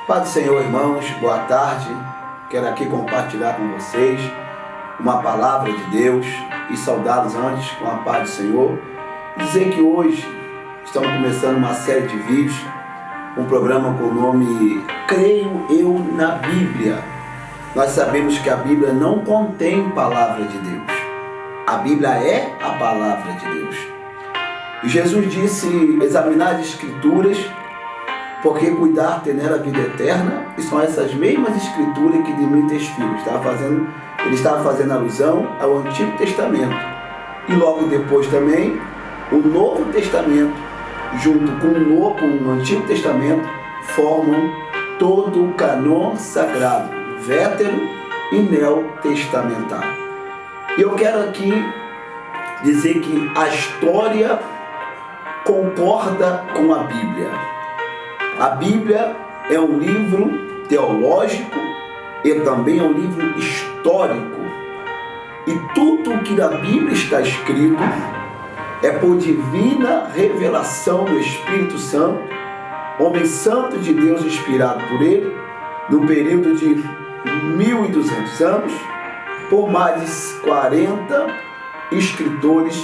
Paz do Senhor, irmãos, boa tarde. Quero aqui compartilhar com vocês uma palavra de Deus e saudá-los antes com a paz do Senhor. Dizer que hoje estamos começando uma série de vídeos, um programa com o nome Creio Eu na Bíblia. Nós sabemos que a Bíblia não contém palavra de Deus. A Bíblia é a palavra de Deus. E Jesus disse, examinar as Escrituras, porque cuidar ter nela a vida eterna, e são essas mesmas escrituras que de mim testificam. Ele estava fazendo alusão ao Antigo Testamento. E logo depois também, o Novo Testamento, junto com o Antigo Testamento, formam todo o cânon sagrado, vétero e neotestamentário. E eu quero aqui dizer que a história concorda com a Bíblia. A Bíblia é um livro teológico e também é um livro histórico. E tudo o que na Bíblia está escrito é por divina revelação do Espírito Santo, homem santo de Deus inspirado por ele, no período de 1200 anos, por mais de 40 escritores,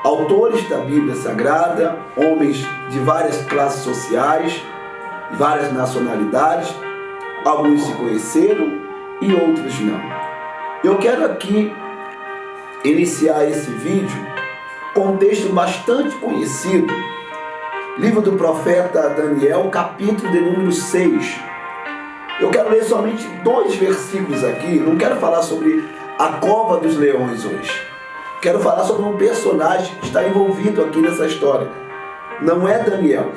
autores da Bíblia Sagrada, homens de várias classes sociais, várias nacionalidades, alguns se conheceram e outros não. Eu quero aqui iniciar esse vídeo com um texto bastante conhecido, livro do profeta Daniel, capítulo de número 6. Eu quero ler somente 2 versículos aqui, não quero falar sobre a cova dos leões hoje. Quero falar sobre um personagem que está envolvido aqui nessa história. Não é Daniel.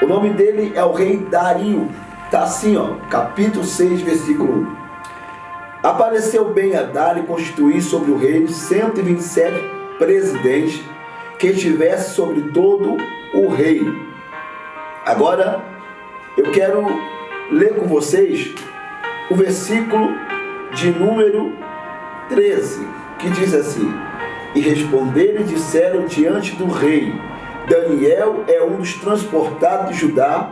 O nome dele é o rei Dario. Está assim, capítulo 6, versículo 1. Apareceu bem a Dário constituir sobre o reino 127 presidentes que estivesse sobre todo o rei. Agora, eu quero ler com vocês o versículo de número 13. Que diz assim: e responderam e disseram diante do rei: Daniel é um dos transportados de Judá,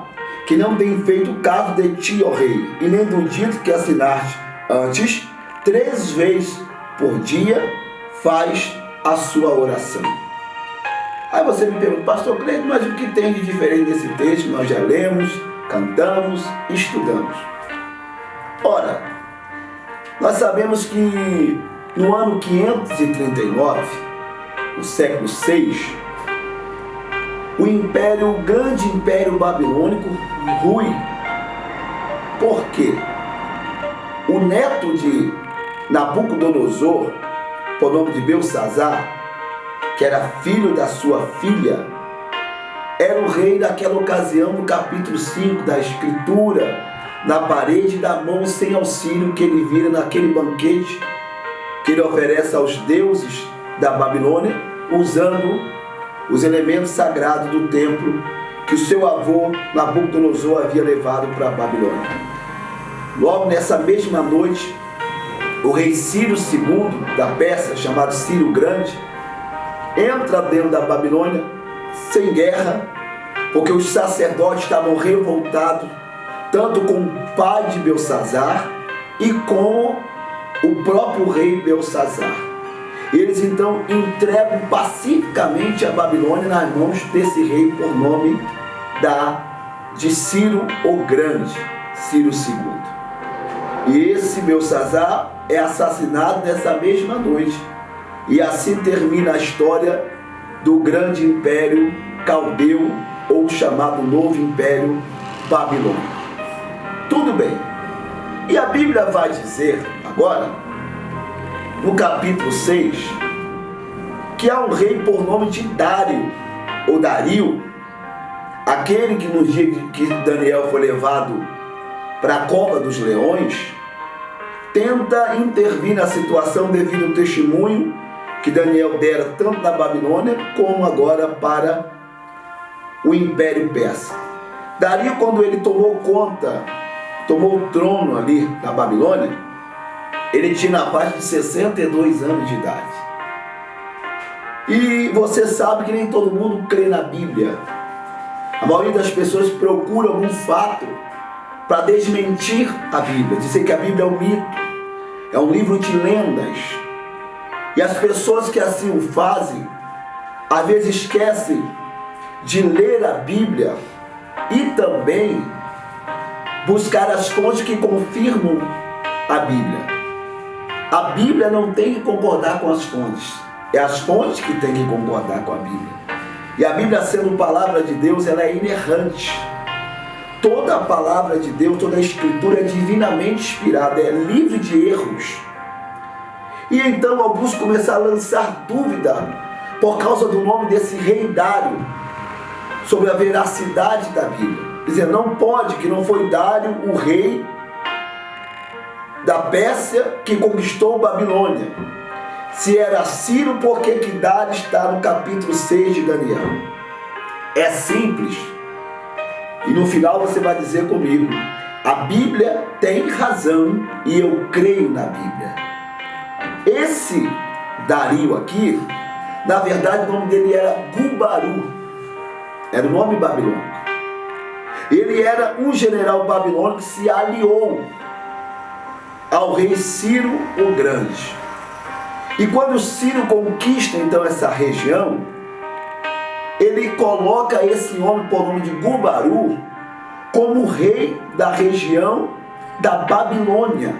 que não tem feito caso de ti, ó rei, e nem do dito que assinaste. Antes, 3 vezes por dia faz a sua oração. Aí você me pergunta, pastor Cleiton, mas o que tem de diferente desse texto? Nós já lemos, cantamos, estudamos. Ora, nós sabemos que no ano 539, no século VI, o grande império babilônico rui. Por quê? O neto de Nabucodonosor, por nome de Belsazar, que era filho da sua filha, era o rei daquela ocasião, no capítulo 5 da Escritura, na parede da mão sem auxílio que ele vira naquele banquete que ele oferece aos deuses da Babilônia, usando os elementos sagrados do templo que o seu avô Nabucodonosor havia levado para a Babilônia. Logo nessa mesma noite, o rei Ciro II da Pérsia, chamado Ciro o Grande, entra dentro da Babilônia sem guerra, porque os sacerdotes estavam revoltados tanto com o pai de Belsazar e com o próprio rei Belsazar. Eles então entregam pacificamente a Babilônia nas mãos desse rei por nome de Ciro o Grande, Ciro II. E esse Belsazar é assassinado nessa mesma noite. E assim termina a história do grande império caldeu, ou chamado Novo Império Babilônico. Tudo bem. E a Bíblia vai dizer agora, no capítulo 6, que há um rei por nome de Dário, ou Dario, aquele que no dia que Daniel foi levado para a cova dos leões, tenta intervir na situação devido ao testemunho que Daniel dera tanto na Babilônia como agora para o Império Persa. Dario, quando ele tomou o trono ali na Babilônia, ele tinha na faixa de 62 anos de idade. E você sabe que nem todo mundo crê na Bíblia. A maioria das pessoas procura algum fato para desmentir a Bíblia, dizer que a Bíblia é um mito, é um livro de lendas. E as pessoas que assim o fazem, às vezes esquecem de ler a Bíblia e também buscar as fontes que confirmam a Bíblia. A Bíblia não tem que concordar com as fontes, é as fontes que têm que concordar com a Bíblia. E a Bíblia, sendo palavra de Deus, ela é inerrante. Toda a palavra de Deus, toda a Escritura é divinamente inspirada, é livre de erros. E então alguns começaram a lançar dúvida por causa do nome desse rei Dário sobre a veracidade da Bíblia. Dizer, não pode, que não foi Dário o rei da Pérsia que conquistou Babilônia. Se era Ciro, por que Dário está no capítulo 6 de Daniel? É simples. E no final você vai dizer comigo, a Bíblia tem razão e eu creio na Bíblia. Esse Dario aqui, na verdade o nome dele era Gubaru, era o nome babilônico. Ele era um general babilônico que se aliou ao rei Ciro o Grande. E quando Ciro conquista então essa região, ele coloca esse homem por nome de Gubaru como rei da região da Babilônia.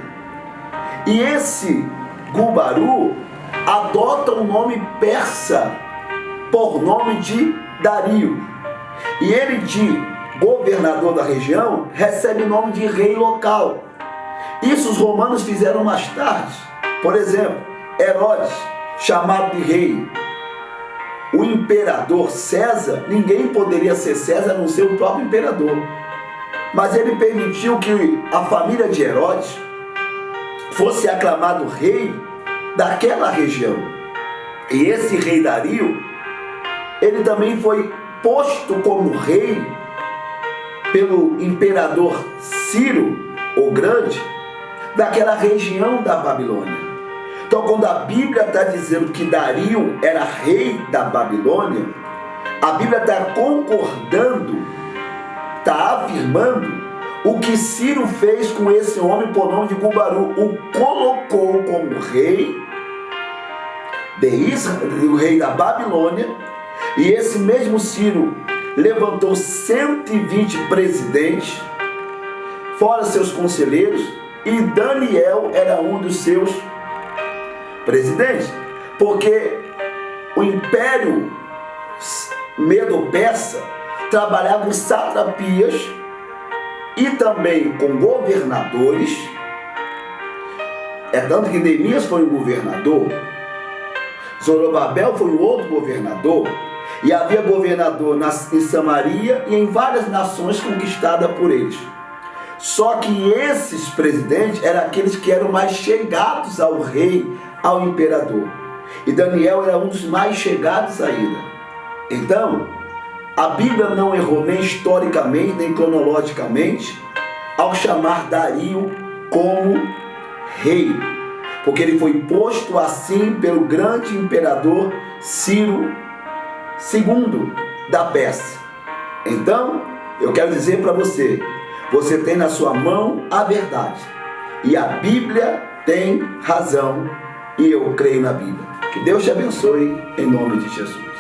E esse Gubaru adota o nome persa por nome de Dario. E ele, de governador da região, recebe o nome de rei local. Isso os romanos fizeram mais tarde. Por exemplo, Herodes, chamado de rei. O imperador César, ninguém poderia ser César a não ser o próprio imperador. Mas ele permitiu que a família de Herodes fosse aclamado rei daquela região. E esse rei Dario, ele também foi posto como rei pelo imperador Ciro o Grande daquela região da Babilônia. Então, quando a Bíblia está dizendo que Dario era rei da Babilônia, a Bíblia está concordando, está afirmando o que Ciro fez com esse homem por nome de Gubaru. O colocou como rei de Israel, o rei da Babilônia, e esse mesmo Ciro levantou 120 presidentes, fora seus conselheiros, e Daniel era um dos seus presidentes, porque o Império Medo-Persa trabalhava com satrapias e também com governadores. É tanto que Neemias foi um governador, Zorobabel foi um outro governador, e havia governador em Samaria e em várias nações conquistadas por eles. Só que esses presidentes eram aqueles que eram mais chegados ao rei, ao imperador. E Daniel era um dos mais chegados ainda. Então, a Bíblia não errou nem historicamente, nem cronologicamente, ao chamar Dario como rei. Porque ele foi posto assim pelo grande imperador Ciro II da Pérsia. Então, eu quero dizer para você, você tem na sua mão a verdade. E a Bíblia tem razão. E eu creio na Bíblia. Que Deus te abençoe em nome de Jesus.